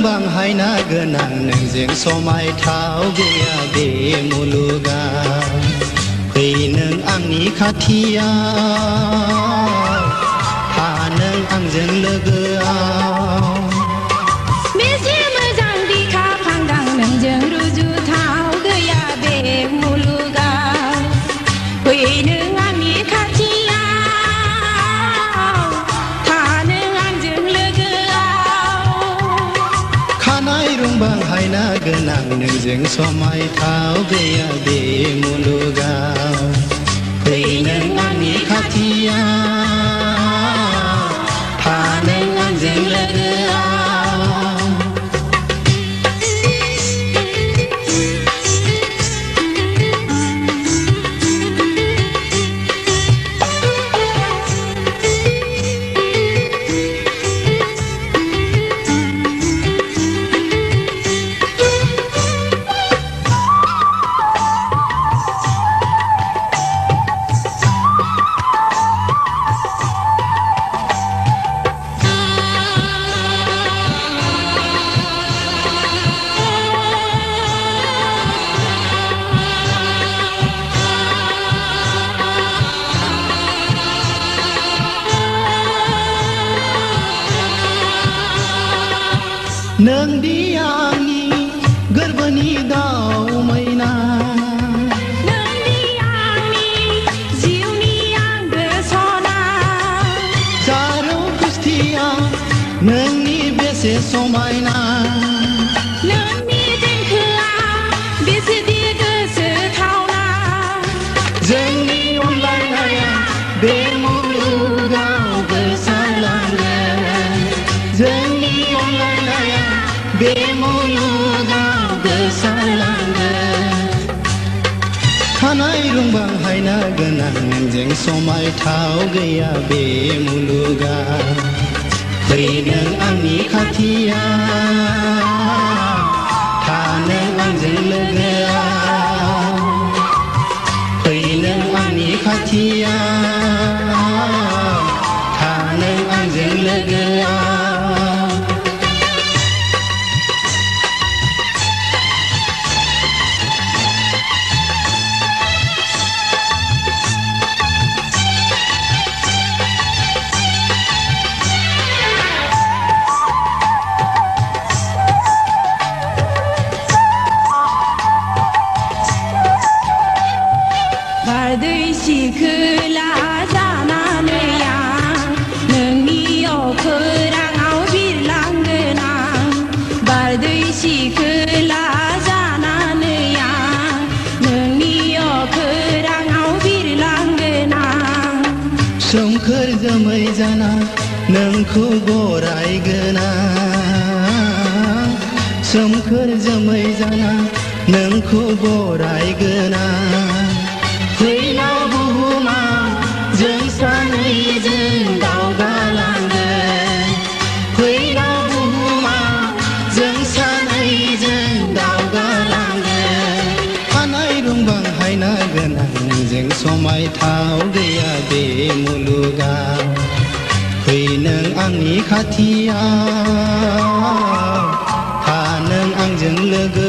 रुंबां हायना गोनां नोंजों समायथाव गैया बे मुलुगाव फै नों आंनि खाथियाव था नों आंजों लोगोआव बेसे मोजां बिखा फांगां नोंजों रुजुथाव गैया बे मुलुगाव फै नों आंनि खाथियाव था नों आंजों लोगोआव खानाय रुंबां हायना गोनां नोंजों समायथाव गैया बे मुलुगाव फै नों आंनि खाथियाव था नों आंजों लोगोआव नोंदि आंनि गोरबोनि दाउ मैना नोंदि आंनि जिउनि आंगो सना जारौ गुस्थिया नोंनि बेसे समायना नोंनि देंखोआ बेसेदि गोसोथावना जोंनि अनलायनाया बे मुलुगाव गोसारलांगोन जोंनि अनलायनाया बे मुलुगाव गोसारलांगोन खानाय रुंबां हायना गोनां नोंजों समायथाव गैया बे मुलुगाव फै नों आंनि खाथियाव था नों आंजों लोगोआव फै नों आंनि खाथियाव था नों आंजों लोगोआव बारदै सिखोला जानानै आं नोंनि अखोराङाव बिरलांगोन आं बारदै सिखोला जानानै आं नोंनि अखोराङाव बिरलांगोन आं सोमखोर जोमै जाना नोंखौ बरायगोन आं सोमखोर जोमै जाना नोंखौ बरायगोन आं फैलाव बुहुमाव जों सानैजों दावगालांगोन फैलाव बुहुमाव जों सानैजों दावगालांगोन खानाय रुंबां हायना गोनां नोंजों समायथाव गैया बे मुलुगाव फै नों आंनि खाथियाव था नों आंजों लोगो